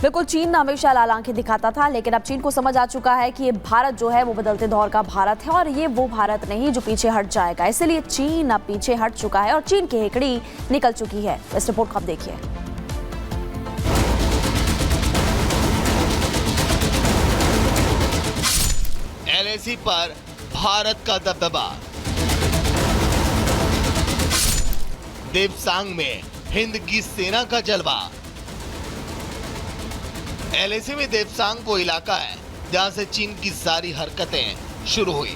बिल्कुल, चीन हमेशा लाल आंखें दिखाता था, लेकिन अब चीन को समझ आ चुका है कि ये भारत जो है वो बदलते दौर का भारत है और ये वो भारत नहीं जो पीछे हट जाएगा। इसलिए चीन अब पीछे हट चुका है और चीन की हेकड़ी निकल चुकी है। इस रिपोर्ट को आप देखिए। एलएसी पर भारत का दबदबा। देवसांग में हिंद की सेना का जलवा। एलएसी में देवसांग वो इलाका है जहां से चीन की सारी हरकतें शुरू हुई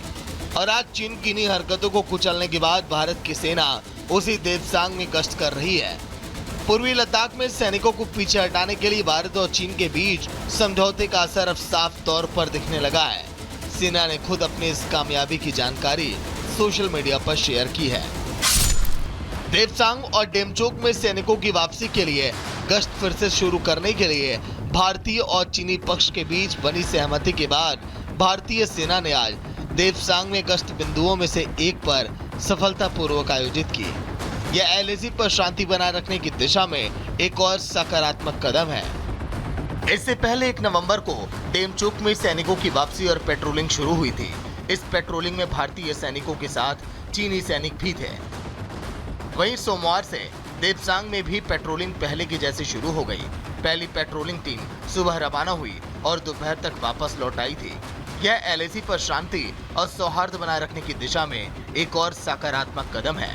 और आज चीन की इन्हीं हरकतों को कुचलने के बाद भारत की सेना उसी देवसांग में गश्त कर रही है। पूर्वी लद्दाख में सैनिकों को पीछे हटाने के लिए भारत और चीन के बीच समझौते का असर अब साफ तौर पर दिखने लगा है। सेना ने खुद अपनी इस कामयाबी की जानकारी सोशल मीडिया पर शेयर की है। देवसांग और डेमचोक में सैनिकों की वापसी के लिए गश्त फिर से शुरू करने के लिए भारतीय और चीनी पक्ष के बीच बनी सहमति के बाद भारतीय सेना ने आज देवसांग में गश्त बिंदुओं में से एक पर सफलतापूर्वक आयोजित की। यह एलएसी पर शांति बनाए रखने की दिशा में एक और सकारात्मक कदम है। इससे पहले 1 नवंबर को डेमचोक में सैनिकों की वापसी और पेट्रोलिंग शुरू हुई थी। इस पेट्रोलिंग में भारतीय सैनिकों के साथ चीनी सैनिक भी थे। वहीं सोमवार से देवसांग में भी पेट्रोलिंग पहले की जैसी शुरू हो गई। पहली पेट्रोलिंग टीम सुबह रवाना हुई और दोपहर तक वापस लौट आई थी। यह एलएसी पर शांति और सौहार्द बनाए रखने की दिशा में एक और सकारात्मक कदम है।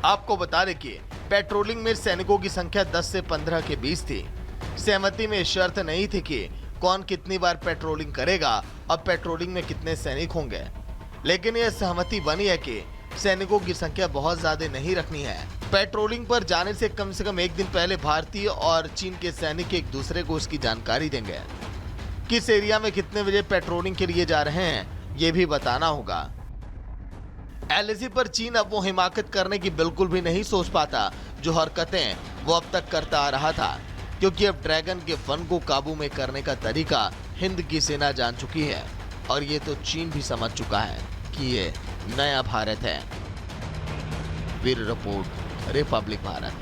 आपको बता दें कि पेट्रोलिंग में सैनिकों की संख्या 10 से 15 के बीच थी। सहमति में शर्त नहीं थी कि कौन कितनी बार पेट्रोलिंग करेगा और पेट्रोलिंग में कितने सैनिक होंगे, लेकिन यह सहमति बनी है कि सैनिकों की संख्या बहुत ज्यादा नहीं रखनी है। पेट्रोलिंग पर जाने से कम 1 दिन पहले भारतीय और चीन के सैनिक एक दूसरे को इसकी जानकारी देंगे। किस एरिया में कितने बजे पेट्रोलिंग के लिए जा रहे हैं ये भी बताना होगा। एलएसी पर चीन अब वो हिमाकत करने की बिल्कुल भी नहीं सोच पाता जो हरकतें वो अब तक करता आ रहा था, क्योंकि अब ड्रैगन के फन को काबू में करने का तरीका हिंद की सेना जान चुकी है और ये तो चीन भी समझ चुका है कि ये नया भारत है। Bureau report, Republic Bharat.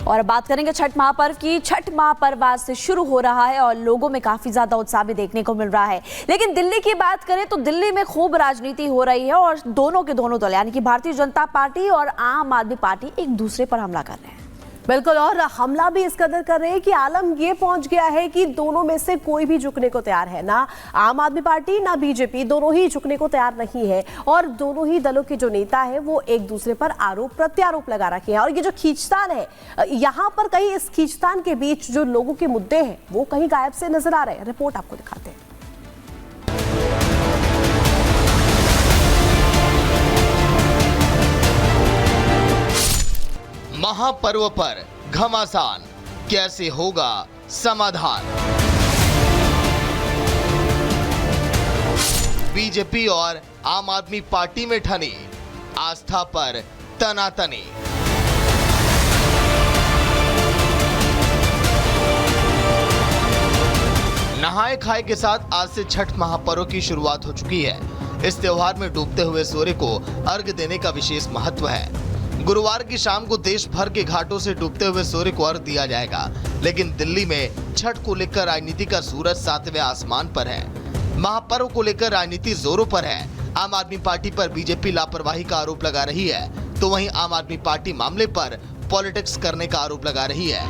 और अब बात करेंगे छठ महापर्व की। छठ महापर्व आज से शुरू हो रहा है और लोगों में काफी ज्यादा उत्साह भी देखने को मिल रहा है। लेकिन दिल्ली की बात करें तो दिल्ली में खूब राजनीति हो रही है और दोनों के दोनों दल यानी कि भारतीय जनता पार्टी और आम आदमी पार्टी एक दूसरे पर हमला कर रहे हैं। बिल्कुल, और हमला भी इस कदर कर रहे हैं कि आलम ये पहुंच गया है कि दोनों में से कोई भी झुकने को तैयार है ना। आम आदमी पार्टी ना बीजेपी, दोनों ही झुकने को तैयार नहीं है और दोनों ही दलों के जो नेता है वो एक दूसरे पर आरोप प्रत्यारोप लगा रखे हैं। और ये जो खींचतान है, यहाँ पर कहीं इस खींचतान के बीच जो लोगों के मुद्दे हैं वो कहीं गायब से नजर आ रहे हैं। रिपोर्ट आपको दिखाते हैं। महापर्व पर घमासान, कैसे होगा समाधान? बीजेपी और आम आदमी पार्टी में ठनी आस्था पर तनातनी। नहाए खाए के साथ आज से छठ महापर्व की शुरुआत हो चुकी है। इस त्योहार में डूबते हुए सूर्य को अर्घ्य देने का विशेष महत्व है। गुरुवार की शाम को देश भर के घाटों से डूबते हुए सूर्य को अर्घ्य दिया जाएगा, लेकिन दिल्ली में छठ को लेकर राजनीति का सूरज 7वें आसमान पर है। महापर्व को लेकर राजनीति जोरों पर है। आम आदमी पार्टी पर बीजेपी लापरवाही का आरोप लगा रही है, तो वहीं आम आदमी पार्टी मामले पर पॉलिटिक्स करने का आरोप लगा रही है।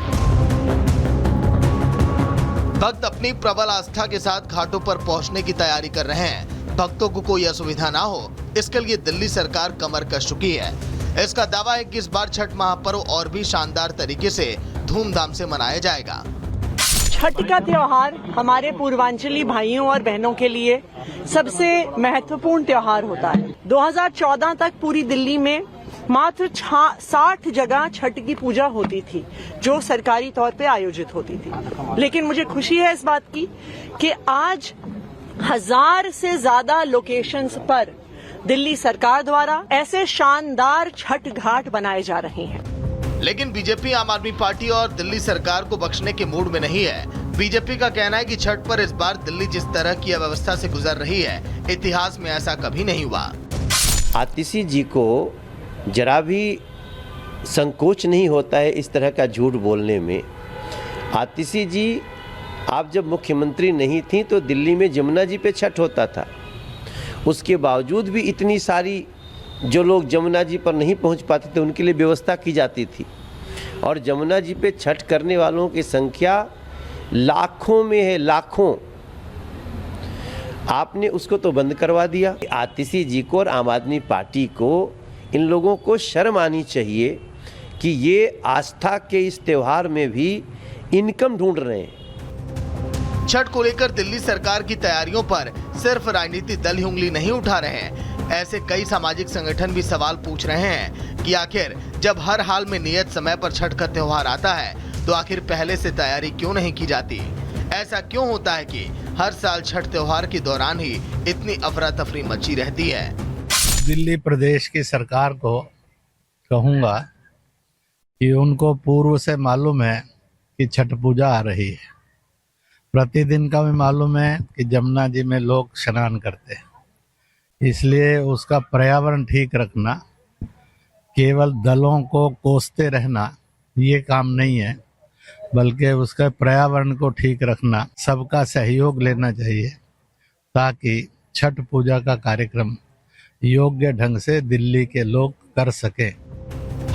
भक्त अपनी प्रबल आस्था के साथ घाटों पर पहुंचने की तैयारी कर रहे हैं। भक्तों को कोई असुविधा ना हो, इसके लिए दिल्ली सरकार कमर कस चुकी है। इसका दावा है कि इस बार छठ महापर्व और भी शानदार तरीके से धूमधाम से मनाया जाएगा। छठ का त्योहार हमारे पूर्वांचली भाइयों और बहनों के लिए सबसे महत्वपूर्ण त्योहार होता है। 2014 तक पूरी दिल्ली में मात्र 60 जगह छठ की पूजा होती थी जो सरकारी तौर पे आयोजित होती थी, लेकिन मुझे खुशी है इस बात की कि आज 1000 से ज्यादा लोकेशंस पर दिल्ली सरकार द्वारा ऐसे शानदार छठ घाट बनाए जा रहे हैं। लेकिन बीजेपी, आम आदमी पार्टी और दिल्ली सरकार को बख्शने के मूड में नहीं है। बीजेपी का कहना है कि छठ पर इस बार दिल्ली जिस तरह की अव्यवस्था से गुजर रही है, इतिहास में ऐसा कभी नहीं हुआ। आतिशी जी को जरा भी संकोच नहीं होता है इस तरह का झूठ बोलने में। आतिशी जी, आप जब मुख्यमंत्री नहीं थी तो दिल्ली में जमुना जी पे छठ होता था, उसके बावजूद भी इतनी सारी जो लोग जमुना जी पर नहीं पहुंच पाते थे उनके लिए व्यवस्था की जाती थी, और जमुना जी पे छठ करने वालों की संख्या लाखों में है, लाखों। आपने उसको तो बंद करवा दिया। आतिशी जी को और आम आदमी पार्टी को, इन लोगों को शर्म आनी चाहिए कि ये आस्था के इस त्यौहार में भी इनकम ढूंढ रहे हैं। छठ को लेकर दिल्ली सरकार की तैयारियों पर सिर्फ राजनीतिक दल ही उंगली नहीं उठा रहे हैं। ऐसे कई सामाजिक संगठन भी सवाल पूछ रहे हैं कि आखिर जब हर हाल में नियत समय पर छठ का त्योहार आता है तो आखिर पहले से तैयारी क्यों नहीं की जाती। ऐसा क्यों होता है कि हर साल छठ त्योहार के दौरान ही इतनी अफरा तफरी मची रहती है। दिल्ली प्रदेश की सरकार को कहूँगा कि उनको पूर्व से मालूम है कि छठ पूजा आ रही है। प्रतिदिन का भी मालूम है कि जमुना जी में लोग स्नान करते हैं, इसलिए उसका पर्यावरण ठीक रखना, केवल दलों को कोसते रहना ये काम नहीं है, बल्कि उसका पर्यावरण को ठीक रखना, सबका सहयोग लेना चाहिए ताकि छठ पूजा का कार्यक्रम योग्य ढंग से दिल्ली के लोग कर सकें।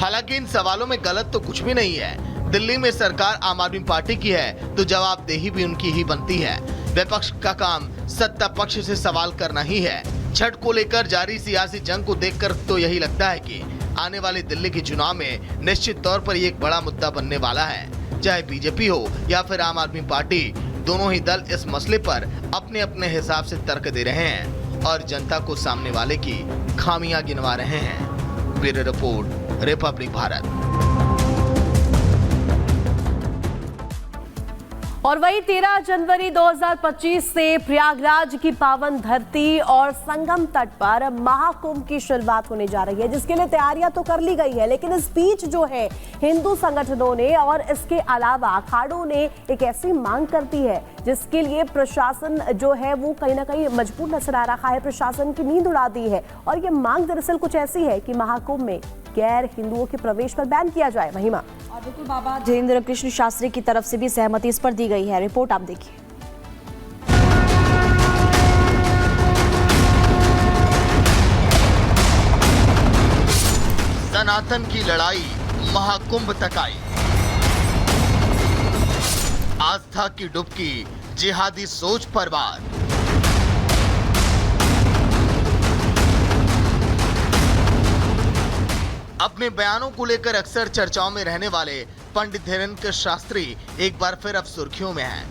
हालांकि इन सवालों में गलत तो कुछ भी नहीं है। दिल्ली में सरकार आम आदमी पार्टी की है तो जवाबदेही भी उनकी ही बनती है। विपक्ष का काम सत्ता पक्ष से सवाल करना ही है। छठ को लेकर जारी सियासी जंग को देखकर तो यही लगता है कि आने वाले दिल्ली के चुनाव में निश्चित तौर पर ये एक बड़ा मुद्दा बनने वाला है। चाहे बीजेपी हो या फिर आम आदमी पार्टी, दोनों ही दल इस मसले पर अपने अपने हिसाब से तर्क दे रहे हैं और जनता को सामने वाले की खामियां गिनवा रहे हैं। Bureau report, Republic Bharat. और वही 13 जनवरी 2025 से प्रयागराज की पावन धरती और संगम तट पर महाकुंभ की शुरुआत होने जा रही है, जिसके लिए तैयारियां तो कर ली गई है। लेकिन इस बीच जो है हिंदू संगठनों ने और इसके अलावा अखाड़ों ने एक ऐसी मांग कर दी है जिसके लिए प्रशासन जो है वो कहीं ना कहीं मजबूर नजर आ रहा है, प्रशासन की नींद उड़ा दी है। और ये मांग दरअसल कुछ ऐसी है कि महाकुंभ में गैर हिंदुओं के प्रवेश पर बैन किया जाए। महिमा और बिल्कुल बाबा धीरेन्द्र कृष्ण शास्त्री की तरफ से भी सहमति इस पर दी गई है। रिपोर्ट आप देखिए। सनातन की लड़ाई महाकुंभ तक आई। आस्था की डुबकी, जिहादी सोच पर वार। अपने बयानों को लेकर अक्सर चर्चाओं में रहने वाले पंडित धीरेन्द्र शास्त्री एक बार फिर अब सुर्खियों में हैं।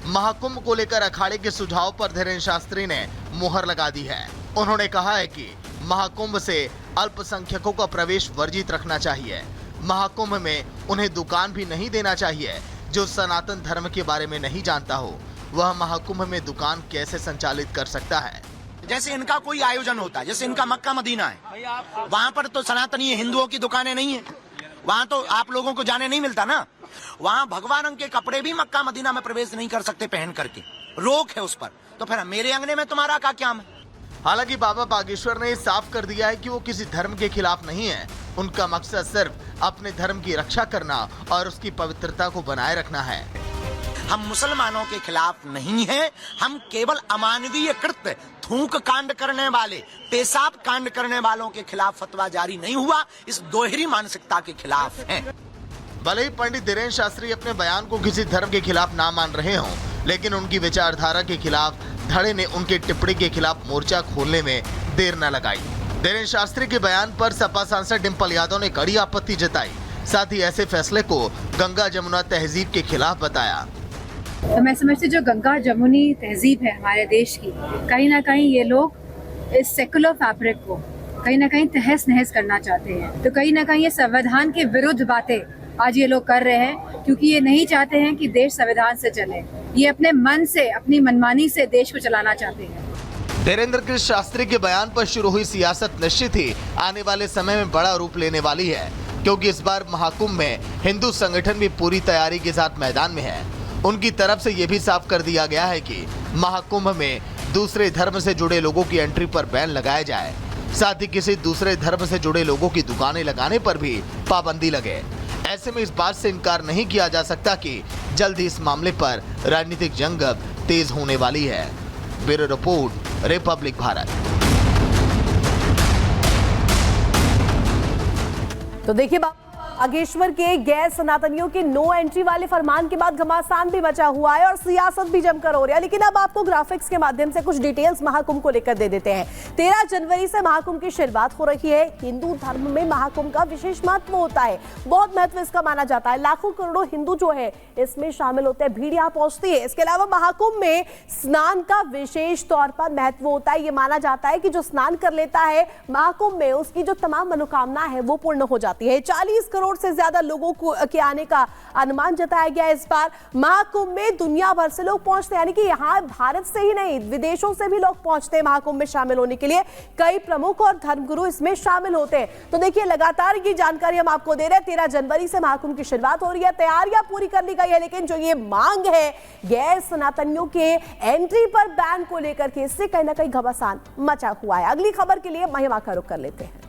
महाकुंभ को लेकर अखाड़े के सुझाव पर धीरेन्द्र शास्त्री ने मुहर लगा दी है। उन्होंने कहा है कि महाकुंभ से अल्पसंख्यकों का प्रवेश वर्जित रखना चाहिए। महाकुंभ में उन्हें दुकान भी नहीं देना चाहिए। जो सनातन धर्म के बारे में नहीं जानता हो वह महाकुंभ में दुकान कैसे संचालित कर सकता है। जैसे इनका कोई आयोजन होता है, जैसे इनका मक्का मदीना है, वहाँ पर तो सनातनी हिंदुओं की दुकानें नहीं है, वहाँ तो आप लोगों को जाने नहीं मिलता ना। वहाँ भगवा रंग के कपड़े भी मक्का मदीना में प्रवेश नहीं कर सकते पहन करके, रोक है उस पर। तो फिर मेरे अंगने में तुम्हारा क्या क्या है। हालांकि बाबा बागेश्वर ने साफ कर दिया है कि वो किसी धर्म के खिलाफ नहीं है। उनका मकसद सिर्फ अपने धर्म की रक्षा करना और उसकी पवित्रता को बनाए रखना है। हम मुसलमानों के खिलाफ नहीं हैं, हम केवल अमानवीय कृत्य, थूक कांड करने वाले, पेशाब कांड करने वालों के खिलाफ फतवा जारी नहीं हुआ, इस दोहरी मानसिकता के खिलाफ हैं। भले ही पंडित धीरेन्द्र शास्त्री अपने बयान को किसी धर्म के खिलाफ ना मान रहे हों, लेकिन उनकी विचारधारा के खिलाफ धड़े ने उनके टिप्पणी के खिलाफ मोर्चा खोलने में देर न लगाई। धीरेन्द्र शास्त्री के बयान पर सपा सांसद डिम्पल यादव ने कड़ी आपत्ति जताई। साथ ही ऐसे फैसले को गंगा जमुना तहजीब के खिलाफ बताया। तो मैं समझती जो गंगा जमुनी तहजीब है हमारे देश की, कहीं ना कहीं ये लोग इस सेकुलर फैब्रिक को कहीं ना कहीं तहस नहस करना चाहते हैं। तो कहीं ना कहीं ये संविधान के विरुद्ध बातें आज ये लोग कर रहे हैं, क्योंकि ये नहीं चाहते हैं कि देश संविधान से चले। ये अपने मन से, अपनी मनमानी से देश को चलाना चाहते हैं। धीरेन्द्र कृष्ण शास्त्री के बयान पर शुरू हुई सियासत निश्चित ही आने वाले समय में बड़ा रूप लेने वाली है, क्योंकि इस बार महाकुंभ में हिंदू संगठन भी पूरी तैयारी के साथ मैदान में है। उनकी तरफ से यह भी साफ कर दिया गया है कि महाकुंभ में दूसरे धर्म से जुड़े लोगों की एंट्री पर बैन लगाया जाए। साथ ही किसी दूसरे धर्म से जुड़े लोगों की दुकानें लगाने पर भी पाबंदी लगे। ऐसे में इस बात से इनकार नहीं किया जा सकता कि जल्द ही इस मामले पर राजनीतिक जंग अब तेज होने वाली है। Bureau report, Republic Bharat. तो देखिए बागेश्वर के गैर सनातनियों के नो एंट्री वाले फरमान के बाद घमासान भी मचा हुआ है और सियासत भी जमकर हो रही है। लेकिन अब आपको ग्राफिक्स के माध्यम से कुछ डिटेल्स महाकुंभ को लेकर दे देते हैं। 13 जनवरी से महाकुंभ की शुरुआत हो रही है। हिंदू धर्म में महाकुंभ का विशेष महत्व होता है, बहुत महत्व इसका माना जाता है। लाखों करोड़ों हिंदू जो है इसमें शामिल होते हैं, भीड़ यहाँ पहुंचती है। इसके अलावा महाकुंभ में स्नान का विशेष तौर पर महत्व होता है। ये माना जाता है कि जो स्नान कर लेता है महाकुंभ में, उसकी जो तमाम मनोकामना है वो पूर्ण हो जाती है। 40 करोड़ से ज्यादा लोगों को के आने का अनुमान जताया गया है। इस बार महाकुंभ में दुनिया भर से लोग पहुंचते हैं, यानी कि यहाँ भारत से ही नहीं विदेशों से भी लोग पहुंचते हैं महाकुंभ में शामिल होने के लिए। कई प्रमुख और धर्मगुरु इसमें शामिल होते हैं। तो देखिए लगातार ये जानकारी हम आपको दे रहे हैं। 13 जनवरी से महाकुंभ की शुरुआत हो रही है, तैयारियां पूरी कर ली गई है। लेकिन जो ये मांग है गैर सनातनियों के एंट्री पर बैन को लेकर के, इससे कहीं ना कहीं घमासान मचा हुआ है। अगली खबर के लिए महिमा का रुख कर लेते हैं।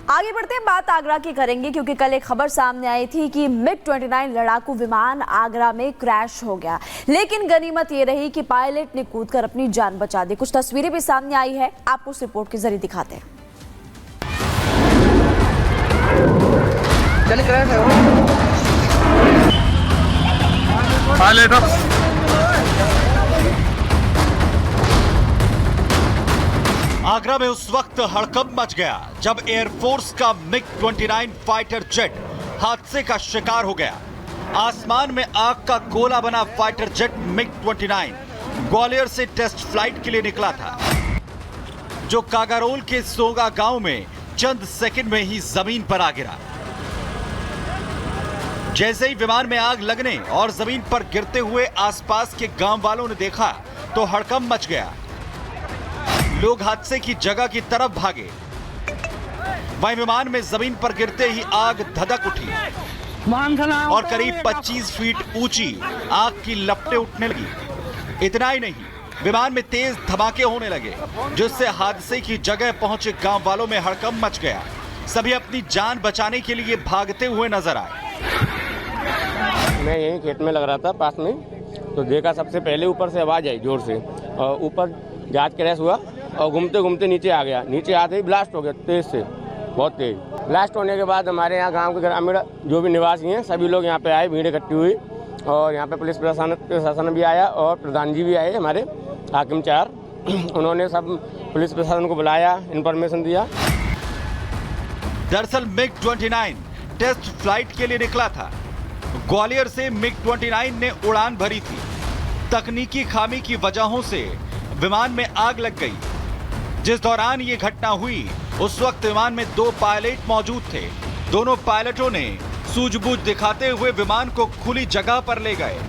आगे बढ़ते हैं, बात आगरा की करेंगे क्योंकि कल एक खबर सामने आई थी कि MiG-29 लड़ाकू विमान आगरा में क्रैश हो गया। लेकिन गनीमत ये रही कि पायलट ने कूदकर अपनी जान बचा दी। कुछ तस्वीरें भी सामने आई है, आपको उस रिपोर्ट के जरिए दिखाते हैं। आगरा में उस वक्त हड़कंप मच गया जब एयरफोर्स का MiG-29 फाइटर जेट हादसे का शिकार हो गया। आसमान में आग का गोला बना फाइटर जेट MiG-29 ग्वालियर से टेस्ट फ्लाइट के लिए निकला था, जो कागारोल के सोगा गांव में चंद सेकंड में ही जमीन पर आ गिरा। जैसे ही विमान में आग लगने और जमीन पर गिरते हुए आसपास के गांव वालों ने देखा तो हड़कंप मच गया। लोग हादसे की जगह की तरफ भागे। वहीं विमान में जमीन पर गिरते ही आग धधक उठी और करीब 25 फीट ऊंची आग की लपटें उठने लगी। इतना ही नहीं, विमान में तेज धमाके होने लगे, जिससे हादसे की जगह पहुंचे गांव वालों में हड़कंप मच गया। सभी अपनी जान बचाने के लिए भागते हुए नजर आए। मैं यहीं खेत में लग रहा था पास में, तो देखा सबसे पहले ऊपर से आवाज आई जोर से, और ऊपर जहाज क्रैश हुआ और घूमते घूमते नीचे आ गया। नीचे आते ही ब्लास्ट हो गया तेज से, बहुत तेज। ब्लास्ट होने के बाद हमारे यहाँ गांव के ग्रामीण जो भी निवासी हैं सभी लोग यहाँ पे आए, भीड़ इकट्ठी हुई, और यहाँ पे पुलिस प्रशासन भी आया और प्रधान जी भी आए हमारे हाकिम 4। उन्होंने सब पुलिस प्रशासन को बुलाया, इन्फॉर्मेशन दिया। दरअसल MiG-29 टेस्ट फ्लाइट के लिए निकला था। ग्वालियर से MiG-29 ने उड़ान भरी थी। तकनीकी खामी की वजहों से विमान में आग लग गई। जिस दौरान ये घटना हुई उस वक्त विमान में 2 पायलट मौजूद थे। दोनों पायलटों ने सूझबूझ दिखाते हुए विमान को खुली जगह पर ले गए।